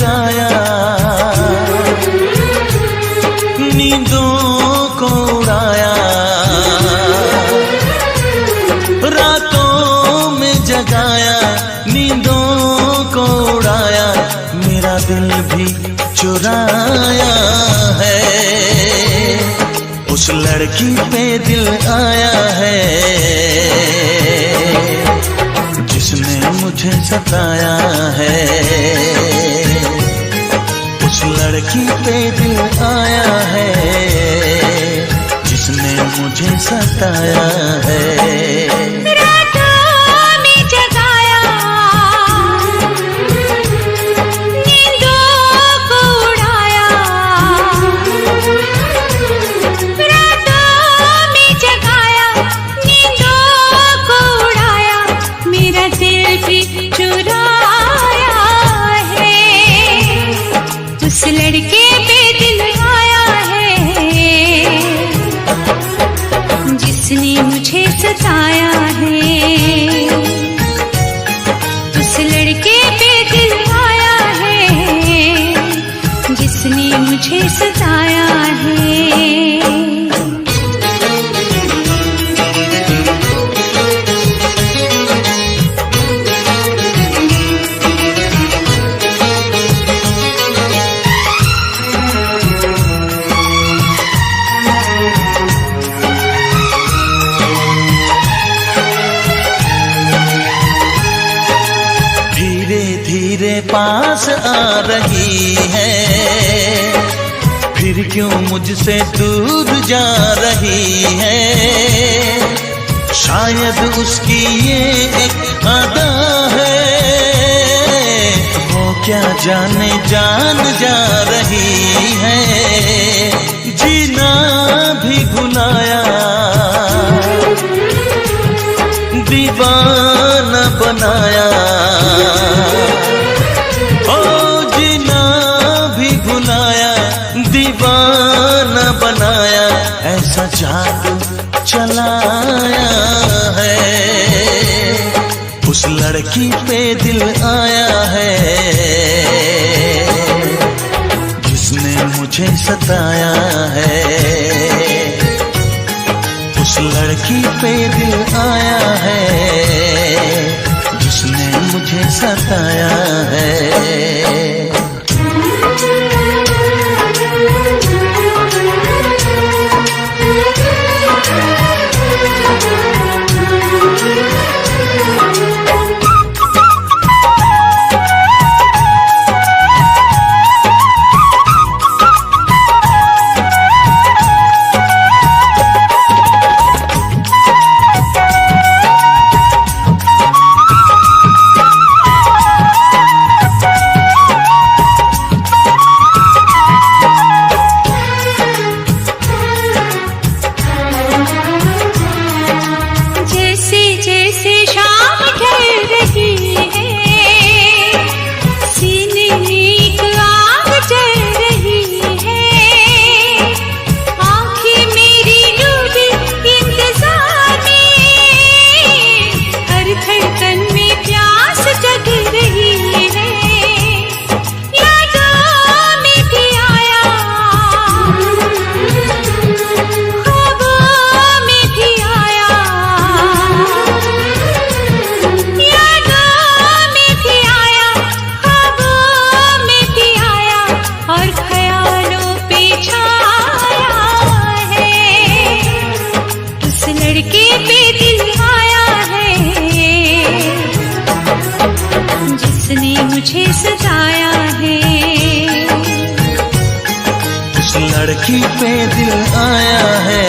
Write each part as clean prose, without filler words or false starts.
जगाया, नींदों को उड़ाया, रातों में जगाया, नींदों को उड़ाया, मेरा दिल भी चुराया है। उस लड़की पे दिल आया है जिसने मुझे सताया है। उस लड़की पे दिल आया है जिसने मुझे सताया है। उस लड़के पे दिल आया है जिसने मुझे सताया है। उस लड़के पे दिल आया है जिसने मुझे सताया है। धीरे पास आ रही है, फिर क्यों मुझसे दूर जा रही है। शायद उसकी ये एक अदा है, वो क्या जाने जान जा रही है। जीना भी भुलाया, दीवाना बनाया, दीवाना बनाया, ऐसा जादू चलाया है। उस लड़की पे दिल आया है जिसने मुझे सताया है। उस लड़की पे दिल आया है जिसने मुझे सताया है। मुझे सताया है। उस लड़की पे दिल आया है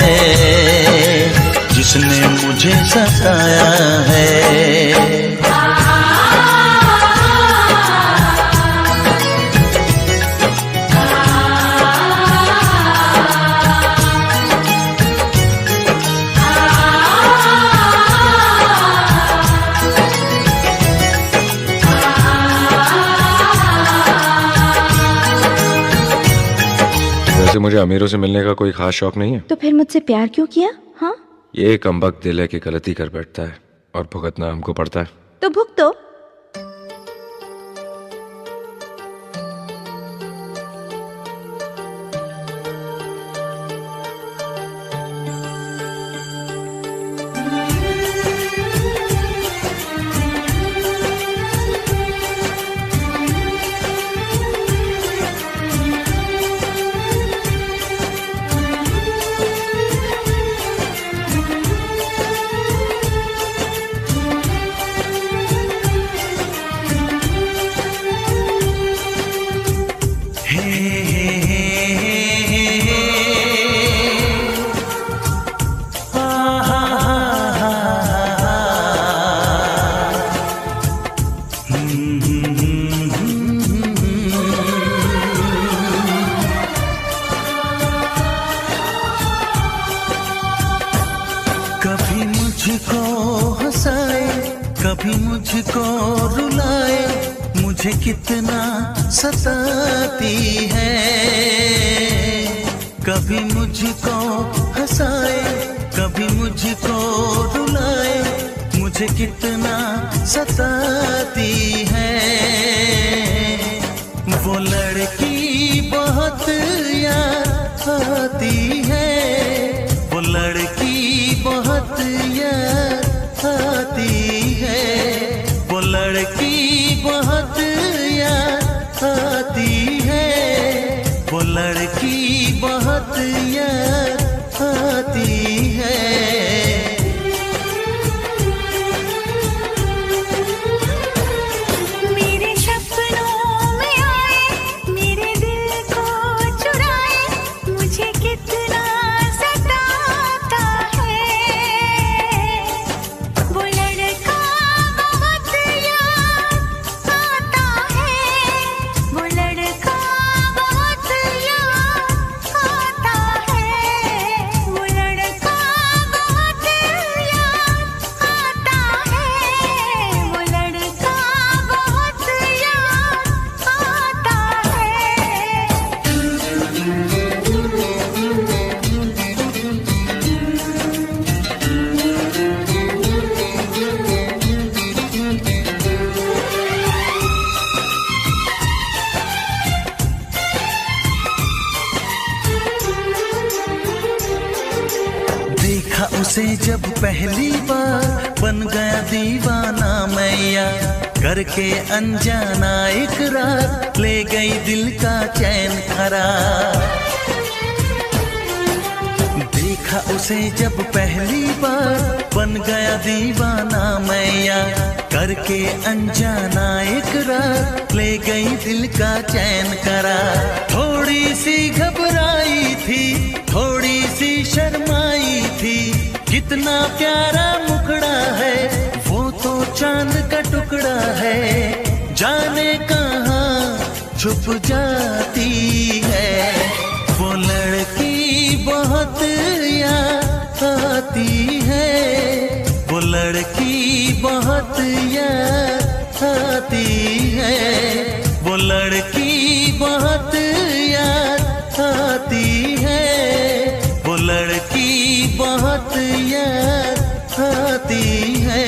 जिसने मुझे सताया है। वैसे मुझे अमीरों से मिलने का कोई खास शौक नहीं है। तो फिर मुझसे प्यार क्यों किया? हाँ, ये कमबख्त दिल है कि गलती कर बैठता है और भुगतना हमको पड़ता है। तो भुगतो। कभी मुझको रुलाए, मुझे कितना सताती है। कभी मुझको हंसाए, कभी मुझको रुलाए, मुझे कितना सताती है। वो लड़की बहुत याद आती है, वो लड़की बहुत याद आती है, वो लड़की बहुत याद आती है, वो लड़की बहुत याद आती है। देखा उसे जब पहली बार, बन गया दीवाना मैया, करके अनजाना इकरार, ले गई दिल का चैन करार। देखा उसे जब पहली बार, बन गया दीवाना मैया, करके अनजाना इकरार, ले गई दिल का चैन करार। थोड़ी सी घबराई थी, थोड़ी सी शर्माई थी, कितना प्यारा मुखड़ा है, वो तो चांद का टुकड़ा है, जाने कहाँ छुप जाती है। वो लड़की बहुत याद आती है, वो लड़की बहुत याद आती है, वो लड़की बहुत याद आती है, वो लड़की बहुत याद आती है।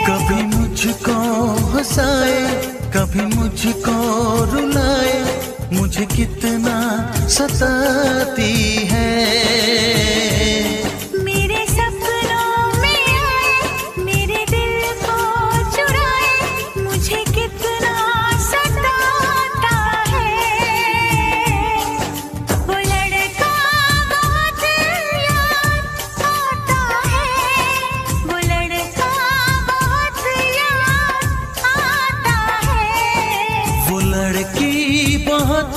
कभी मुझको हंसाए, कभी मुझको रुलाए, मुझे कितना सताती है। मेरे सपनों में आए, मेरे दिल को चुराए, मुझे कितना सताता है। वो लड़का बहुत याद आता है, वो लड़का बहुत याद आता है, वो लड़की बहुत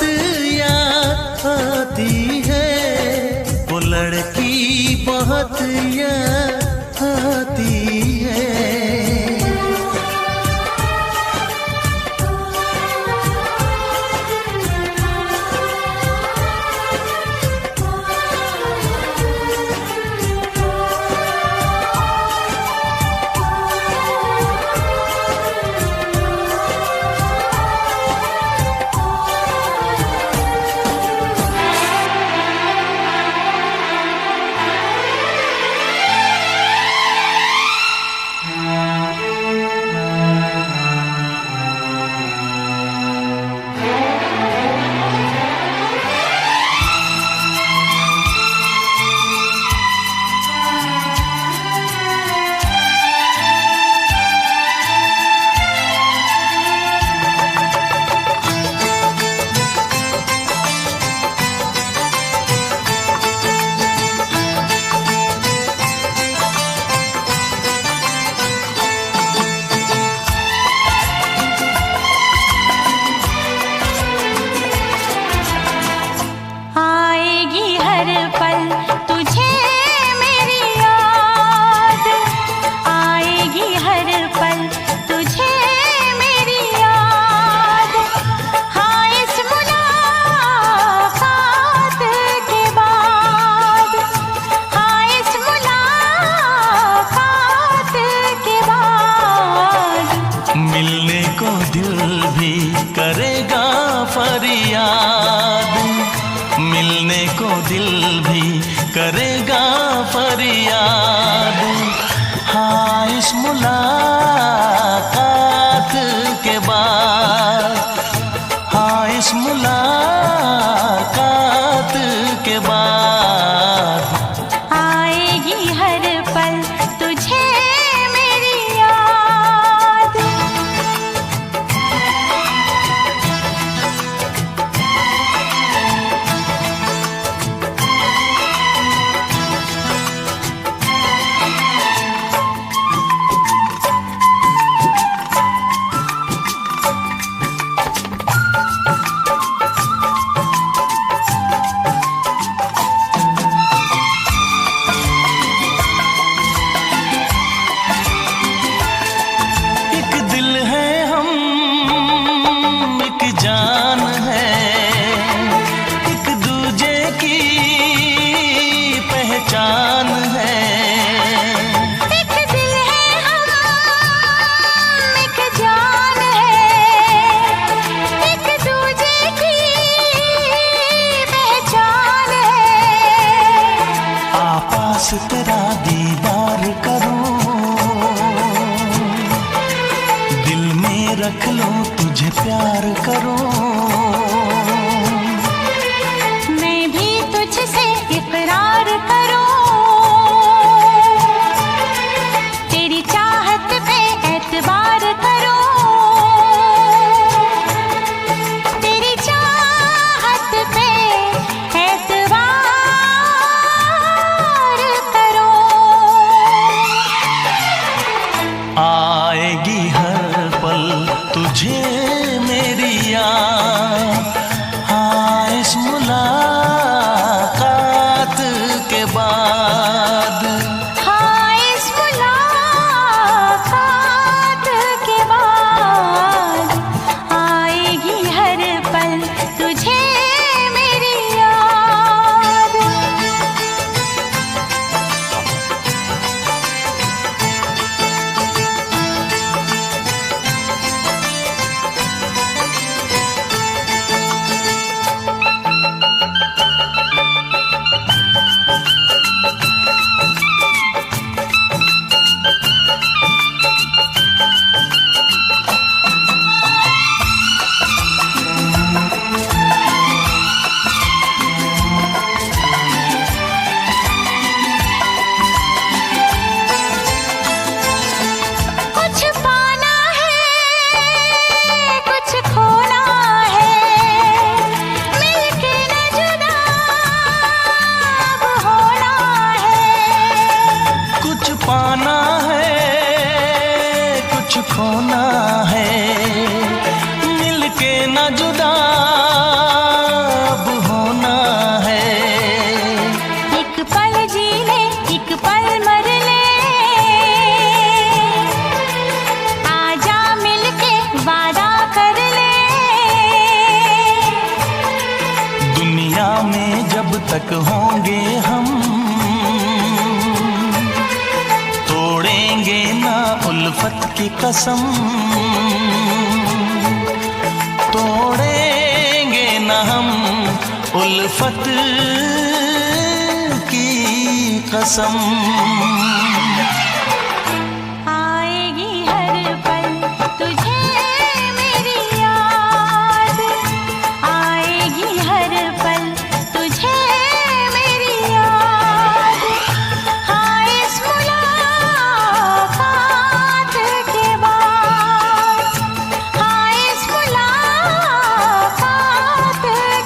याद आती है, वो लड़की बहुत याद आती है। करेगा फरियाद, मिलने को दिल भी करेगा फरियाद। हाँ, इस मुलाकात के बाद, हाँ इस मुलाकात के बाद आएगी हर पल तुझे मेरी याद। जान है, एक दूजे की पहचान है। एक दिल है हम, एक जान है, एक दूजे की पहचान है। आपास तेरा दीदार करूं, दिल में रख लूं तुझे प्यार करूं। मैं भी तुझसे इकरार करूं, तेरी चाहत पे एतबार करूं, तेरी चाहत पे एतबार करूं। आएगी हर पल तुझे मेरी याद, हाँ इस मुलाकात के बाद, हाँ इस मुलाकात के बाद आएगी हर पल तुझे मेरी याद। तक होंगे हम, तोड़ेंगे ना उल्फत की कसम, तोड़ेंगे ना हम उल्फत की कसम। आएगी हर पल तुझे मेरी याद, आएगी हर पल तुझे मेरी याद। हाँ इस मुलाकात के बाद, हाँ इस मुलाकात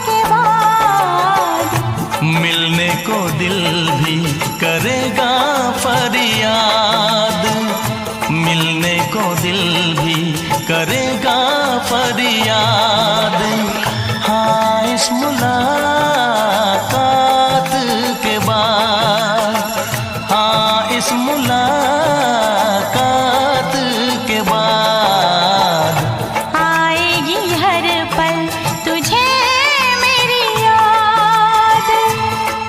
के बाद मिलने को दिल भी करेगा फरियाद, मिलने को दिल भी करेगा फरियाद। हाँ इस मुलाकात के बाद, हाँ इस मुलाकात के बाद आएगी हर पल तुझे मेरी याद,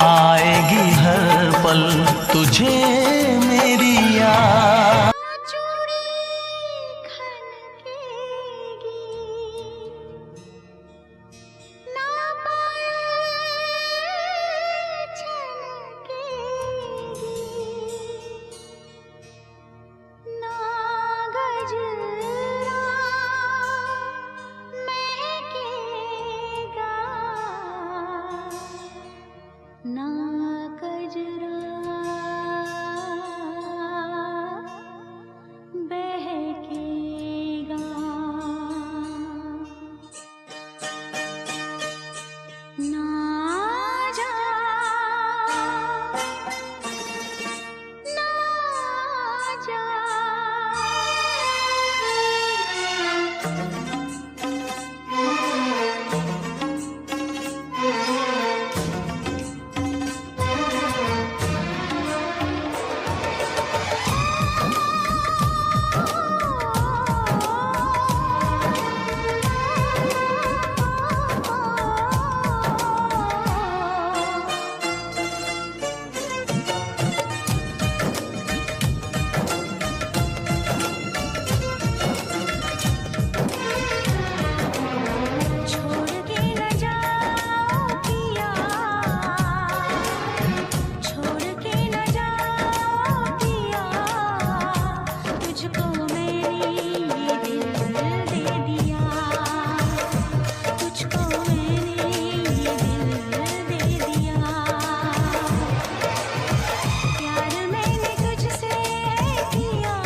आएगी हर पल तुझे मेरी याद। चूड़ी खनकेगी ना पायल छनकेगी ना गजरा महकेगा ना गजरा बहकेगा। ना जा ना जा छोड़ के न जाओ पिया, छोड़ के न जाओ पिया, तुझको मैंने ये दिल दे दिया, तुझको मैंने ये दिल दे दिया। प्यार मैंने तुझसे किया,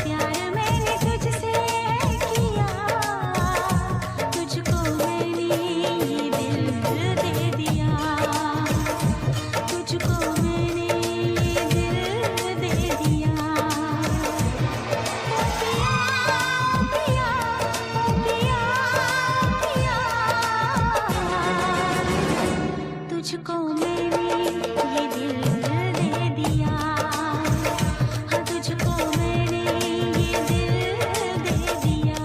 प्यार मैंने तुझसे किया, तुझको मैंने ये दिल दे दिया, तुझको मैंने ये दिल दे दिया। पिया पिया पिया पिया, तुझको मैंने ये दिल दे दिया, हाँ तुझको मैंने ये दिल दे दिया।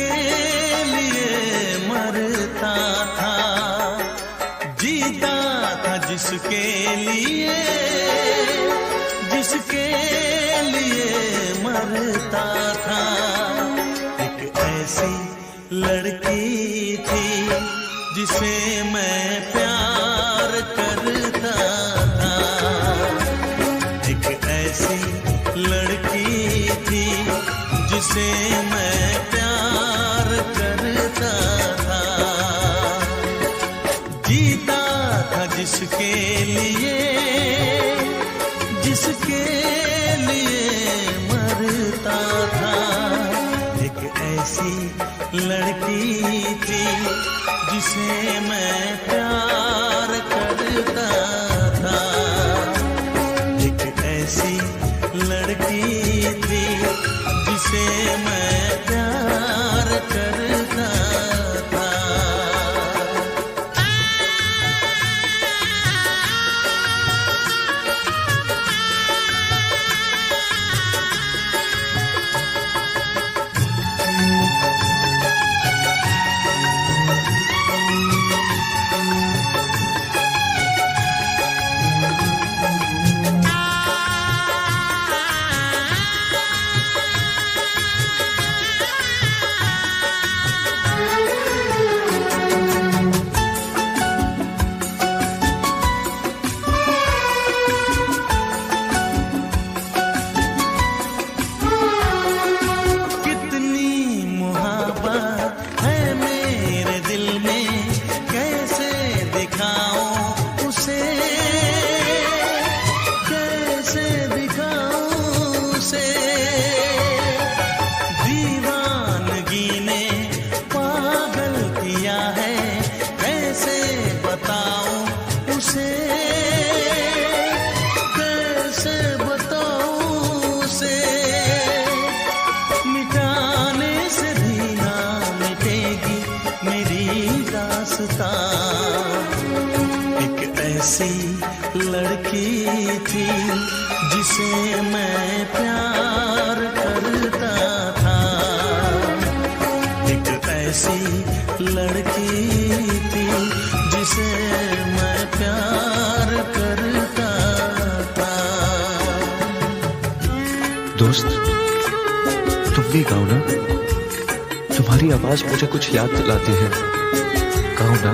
जिसके लिए मरता था, जीता था जिसके लिए, जिसके लिए मरता था। एक ऐसी लड़की थी जिसे मैं प्यार करता था, एक ऐसी लड़की थी जिसे मैं प्यार करता था। जीता था जिसके लिए, जिसके लिए मरता था। एक ऐसी लड़की थी जिसे मैं प्यार करता था, एक ऐसी लड़की थी जिसे मैं प्यार करता था। एक ऐसी लड़की थी जिसे मैं प्यार करता था, एक ऐसी लड़की थी जिसे मैं प्यार करता था। दोस्त, तुम भी गाओ ना, तुम्हारी आवाज मुझे कुछ याद दिलाती है, गाओ ना।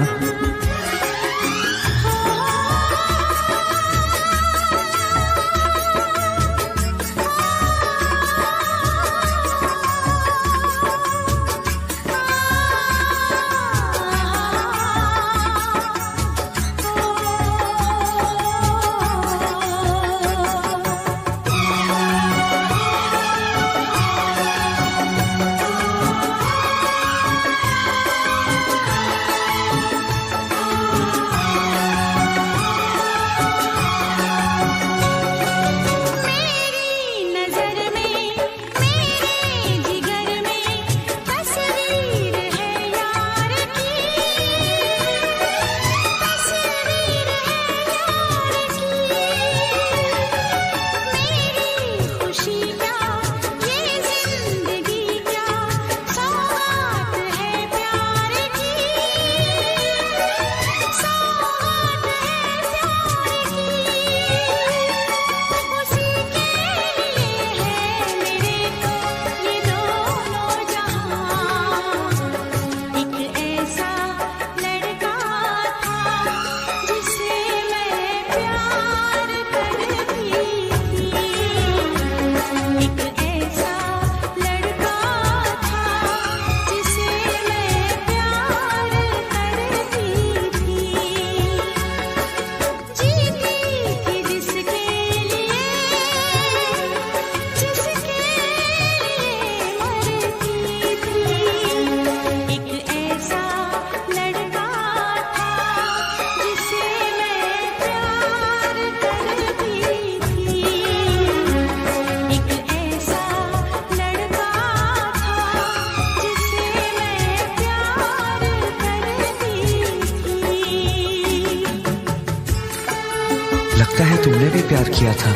लगता है तुमने भी प्यार किया था,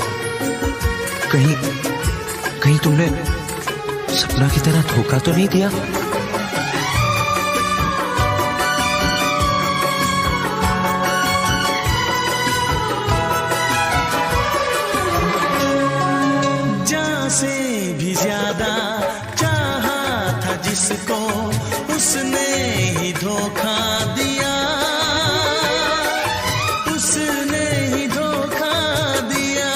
कहीं तुमने सपना की तरह धोखा तो नहीं दिया? मुझको उसने ही धोखा दिया, उसने ही धोखा दिया।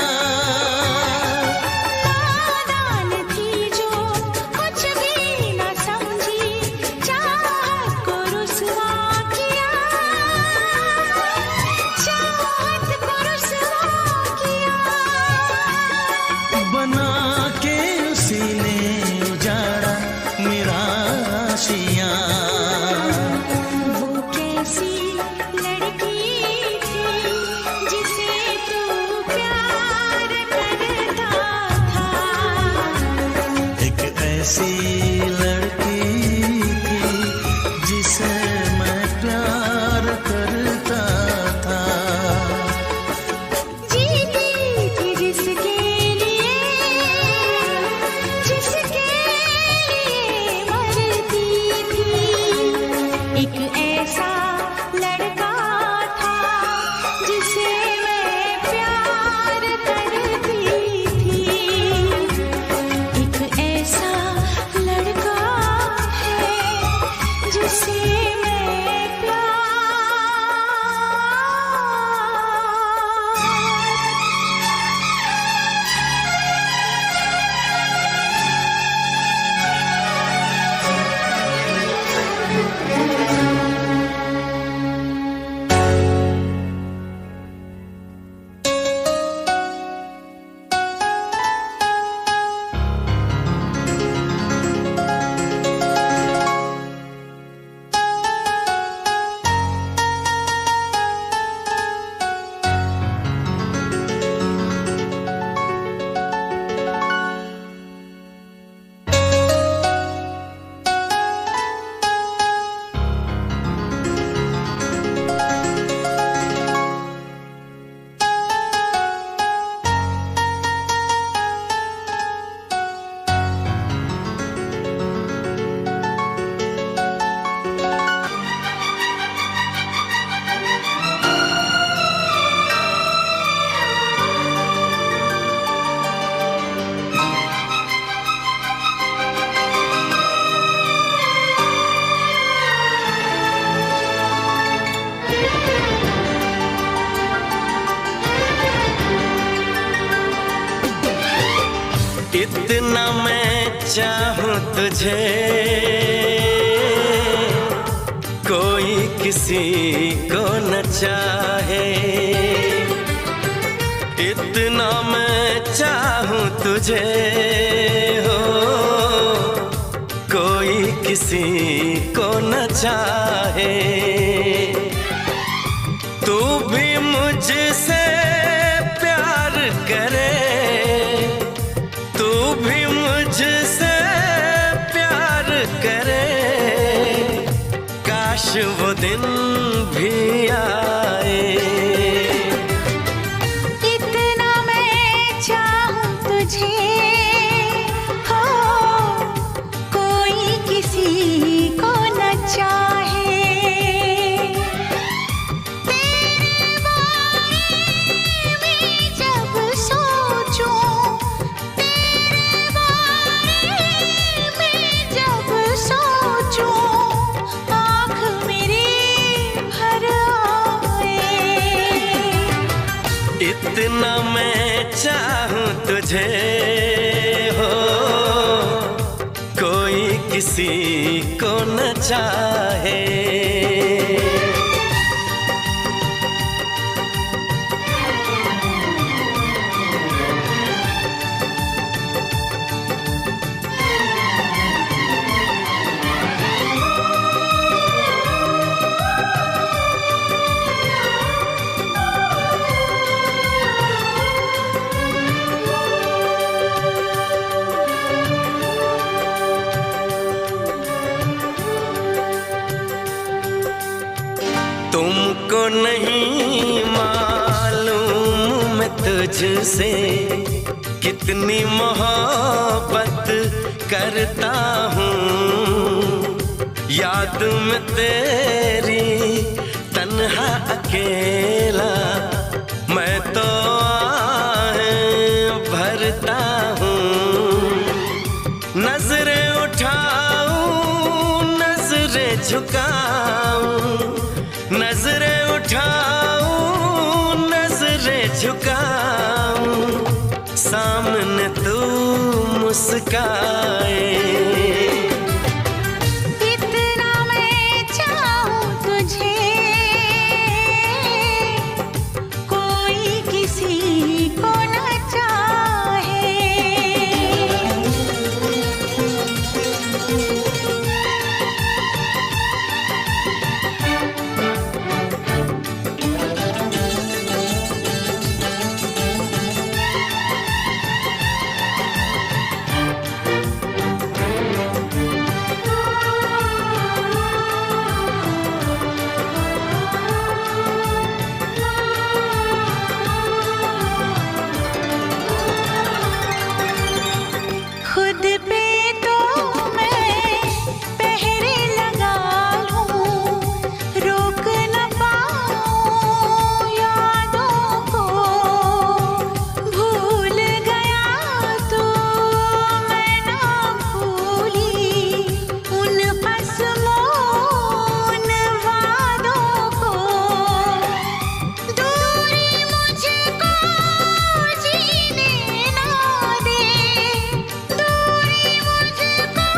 नादान थी जो कुछ भी न समझी, चाहत को रुसवा किया, चाहत को रुसवा किया। बना के उसी ने उजाड़ा मेरा आशियाँ। वो कैसी लड़की थी जिसे तू प्यार करता था, एक ऐसी लड़की थी जिसे मैं प्यार करता था। जीती थी जिसके लिए, जिसके लिए मरती थी। एक ऐसा लड़का था जिसे मैं प्यार करती थी। एक ऐसा लड़का है जिसे मैं प्यार। इतना मैं चाहूं तुझे, कोई किसी को न चाहे। इतना मैं चाहूं तुझे हो, कोई किसी को न चाहे। तू भी मुझसे प्यार करे, तू भी मुझसे प्यार करे। काश वो दिन भी आए। इतना मैं चाहूं तुझे हो, कोई किसी को न चाहे। तेरे बारे में जब सोचूं, तेरे बारे में जब सोचूं, आँख मेरी भर आए। इतना मैं चाहूं तुझे हो, कोई किसी को न चाहे। तुमको नहीं मालूम मैं तुझसे कितनी मोहब्बत करता हूँ। याद में तेरी तन्हा अकेला मैं तो आहें भरता हूँ। नजरें उठाऊं झुकाऊं, नजरें उठाऊं, नजरें झुकाऊं, सामने तू मुस्काए। इतना मैं चाहूं तुझे, कोई किसी को न चाहे। खुद पे तो मैं पहरे लगा लूं, रोक न पाऊं यादों को। भूल गया तो मैं ना भूली उन असमोन वादों को। दूरी मुझको जीने ना दे, दूरी मुझको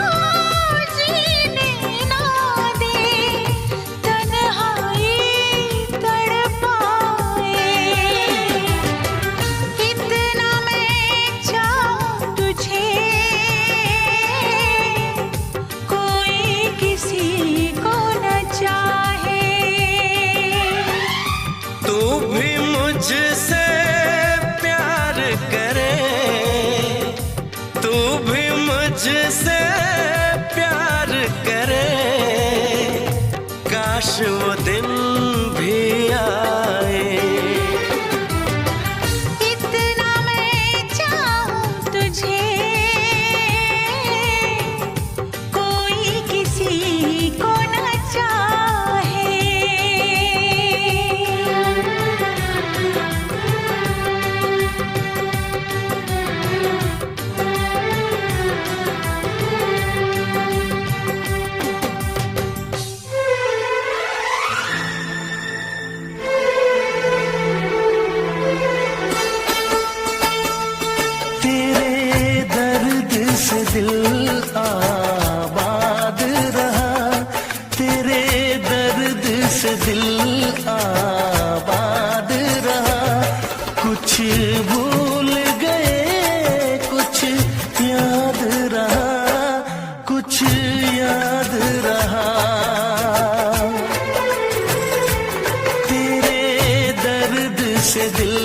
जीने ना दे, तन्हाई तड़पाए। इतना मैं चाहूं तुझे, कोई किसी को न चाहे। तू भी मुझसे प्यार करे, तू भी मुझसे प्यार करे, काश वो दिन भी आए। इतना मैं चाहूं तुझे, कोई किसी को न चाहे। तेरे दर्द से दिल आबाद रहा, तेरे दर्द से दिल आबाद रहा। कुछ भूल गए, कुछ याद रहा, कुछ याद रहा। तेरे दर्द से दिल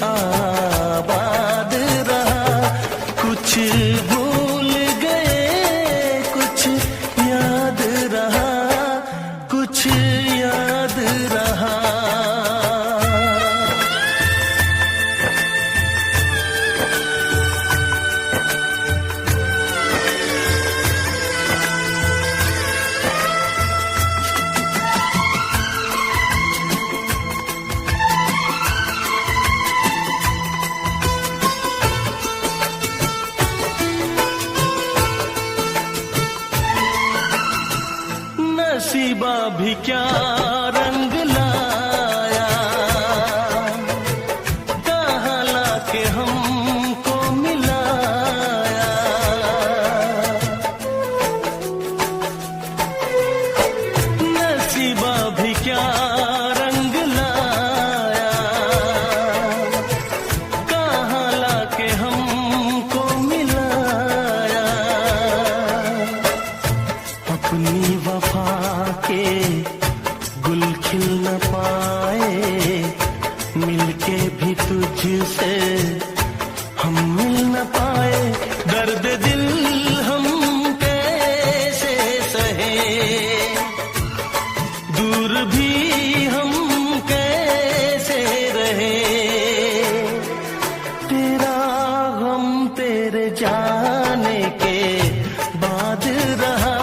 आबाद रहा। कुछ भूल गए, कुछ याद रहा, कुछ याद रहा। नसीबा भी क्या रंग लाया, कहाँ लाके हमको मिलाया। नसीबा भी क्या रंग लाया, कहाँ लाके हमको मिलाया। अपनी वफा के गुल खिल न पाए, मिलके भी तुझसे हम मिल न पाए। दर्द दिल हम कैसे सहे, दूर भी हम कैसे रहे। तेरा गम तेरे जाने के बाद रहा,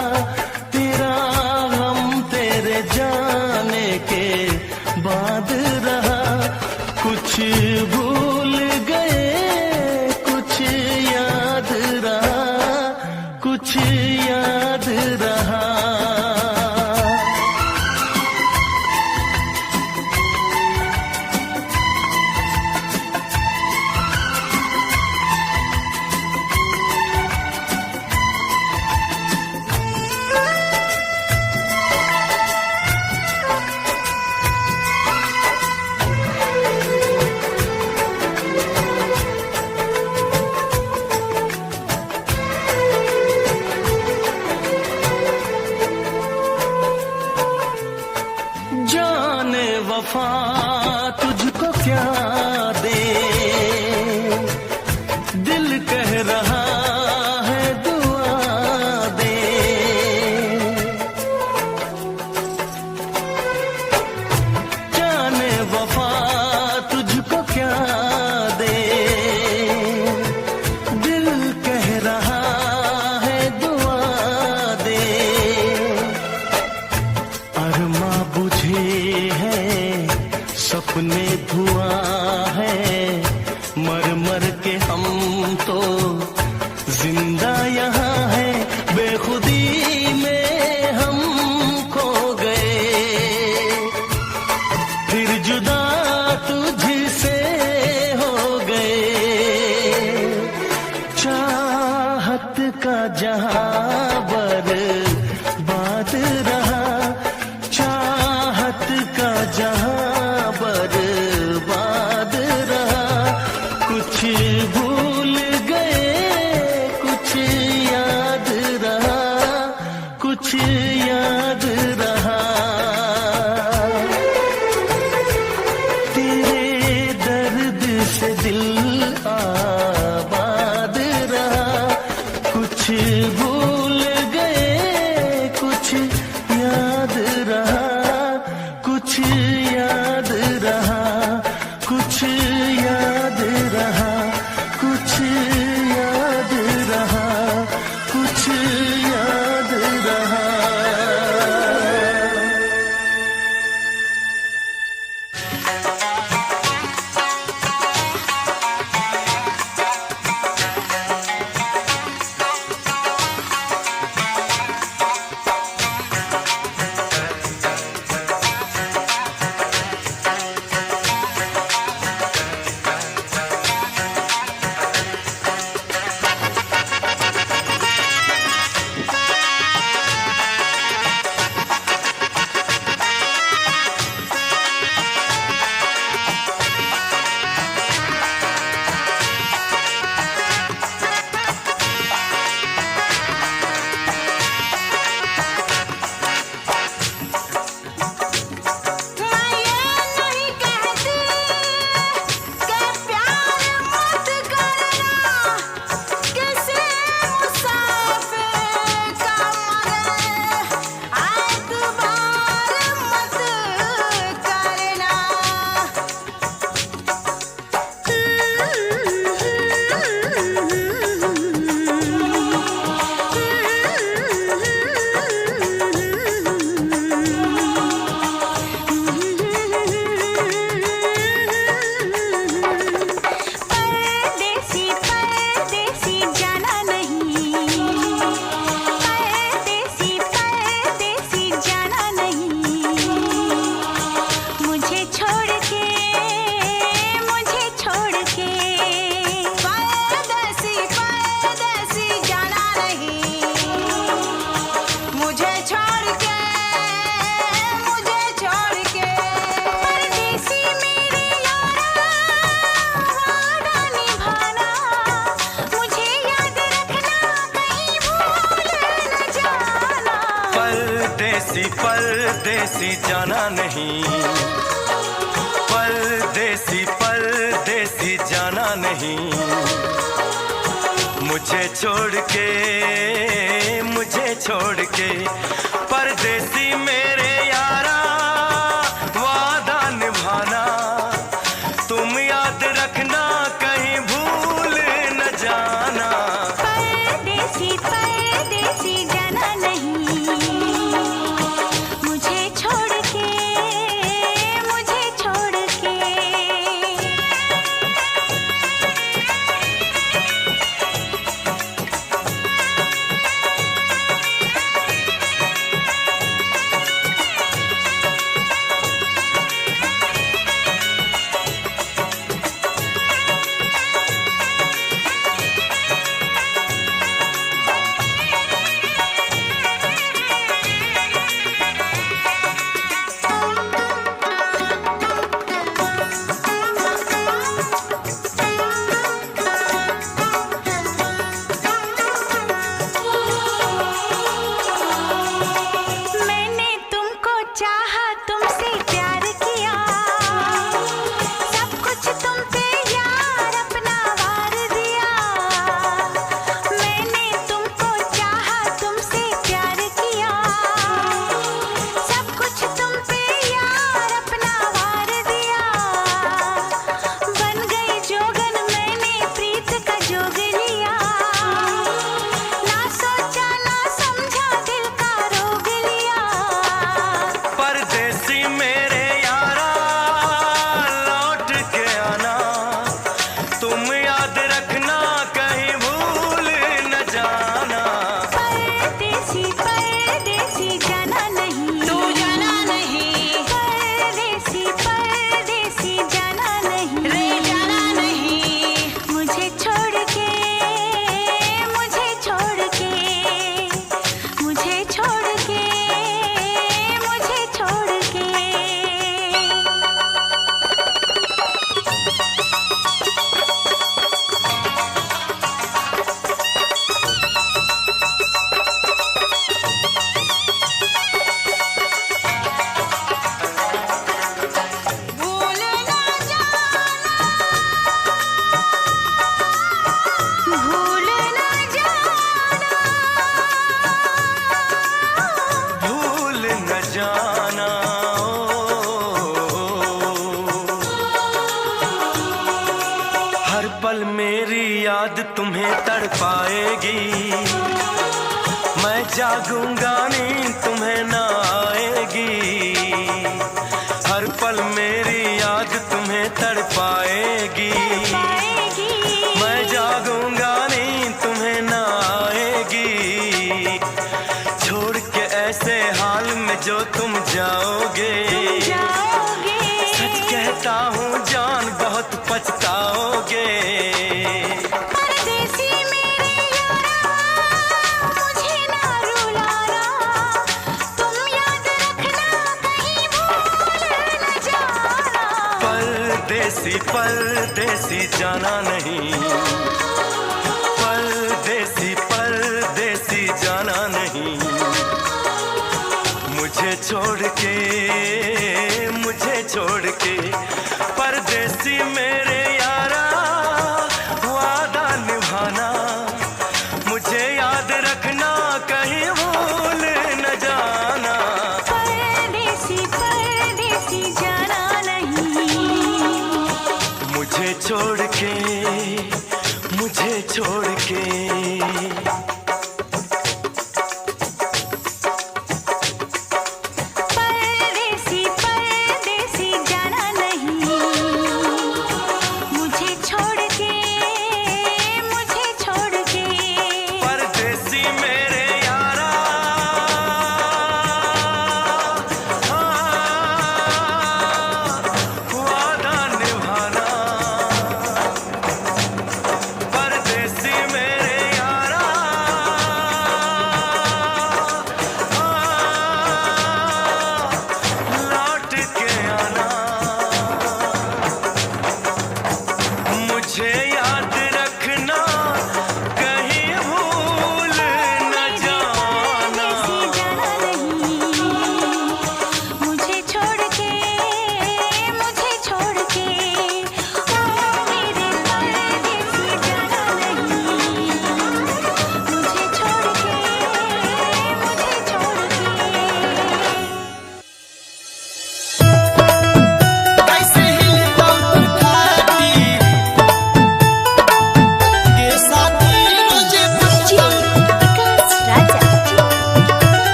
तेरा गम तेरे जाने के बाद रहा। कुछ भूल गए, कुछ याद रहा, वफा तुझको क्या दे, दिल कह रहा है दुआ दे। जाने वफा तुझको क्या दे, दिल कह रहा है दुआ दे। अरमा बुझे हैं सपने धुआं है, मर मर के हम तो जिंदा यहाँ है। बेखुदी में हम खो गए, फिर जुदा तुझसे हो गए। चाहत का जहां बर्बाद रहा, चाहत का जहां बर्बाद रहा। कुछ भूल गए कुछ याद रहा, कुछ याद रहा। तेरे दर्द से दिल आबाद रहा। कुछ भूल गए कुछ याद रहा, कुछ याद रहा, कुछ याद रहा, कुछ याद रहा, कुछ याद रहा। परदेसी जाना नहीं, परदेसी परदेसी जाना नहीं। मुझे छोड़ के परदेसी मेरे यारा वादा निभाना। तुम याद रखना कहीं भूल न जाना। परदेसी परदेसी जाना नहीं, मुझे छोड़ के, मुझे छोड़ के। जागूंगा नींद तुम्हें ना आएगी, हर पल मेरी याद तुम्हें तड़पाएगी। मैं जागूंगा नींद तुम्हें ना आएगी, छोड़ के ऐसे हाल में जो तुम जाओगे। सच कहता हूँ जान बहुत पछताओगे। परदेसी जाना नहीं, परदेसी जाना नहीं, मुझे छोड़ के परदेसी मेरे यारा, वादा निभाना, मुझे याद रखना, कहीं भूल न जाना। परदेसी जाना नहीं, मुझे छोड़ के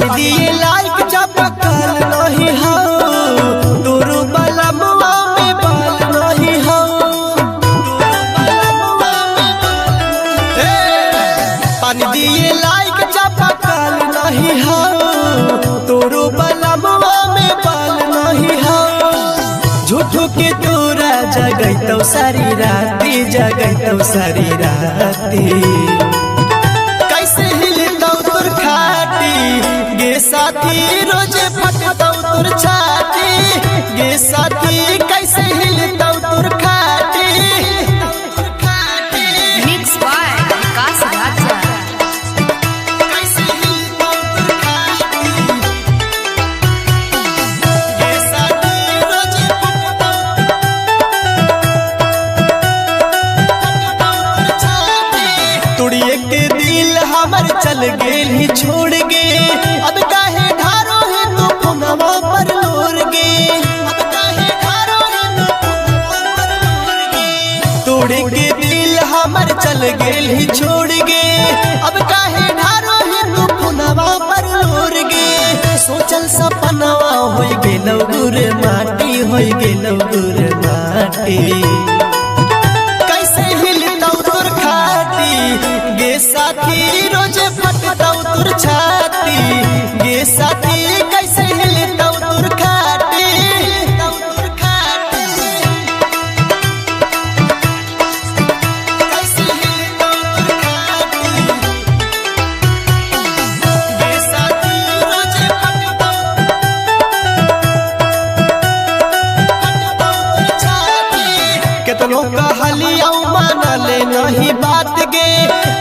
दिए लाइक चपकल नहीं हो, दूर वाला मुआ में बाल नहीं हो। पानी दिए लाइक चपकल नहीं हो, दूर वाला मुआ में बाल नहीं हो। झूठो के तोरा जगैतौ सारी राती, जगैतौ सारी राती। कैसे हिलतौ तोर खाटी गे साथी, रोज फटतौ तोर छाती गे साथी। कैसे हिलतौ तोर खाटी। मिक्स बाय विकास राजा। कैसे हिलतौ तोर खाटी गे साथी, रोज फटतौ तोर छाती। तोड़िए के दिल हमर चल गेल ही छोड़ गे, अब काहे ढारो है तू पुनवा पर लोर गे। अब काहे ढारो है तू पुनवा पर लोर गे। तोड़े के दिल हमर चल गेल ही छोड़ गे, अब काहे ढारो है तू पुनवा पर लोर गे। सोचल सपनवा होई गेलौ गुर माटी, होई गेलौ गुर माटी। कैसे हिलतौ तोर खाटी गे साथी, रोज फटतौ तोर छाती गे साथी। कैसे हिलतौ तोर खाटी। कैसे हिलतौ तोर खाटी गे साथी, रोज फटतौ तोर छाती। केतनो कहलियौ मानले नहीं बात गे,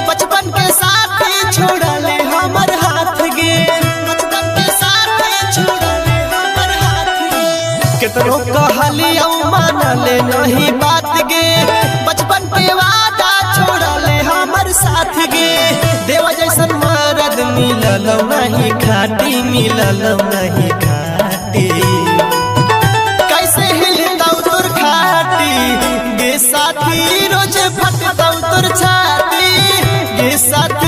बचपन के साथी छोड़ा ले हमर हाथ गे। बचपन के साथी छोड़ा ले हमर हाथ गे। केतनो कहलियौ मानले नहीं बात गे, बचपन के वादा छोड़ा ले हमर साथ गे। देवा जैसन मरद मिललौ नहीं खाटी, मिललौ नहीं खाटी। कैसे हिलतौ तोर खाटी गे साथी, रोज फटतौ तोर साथी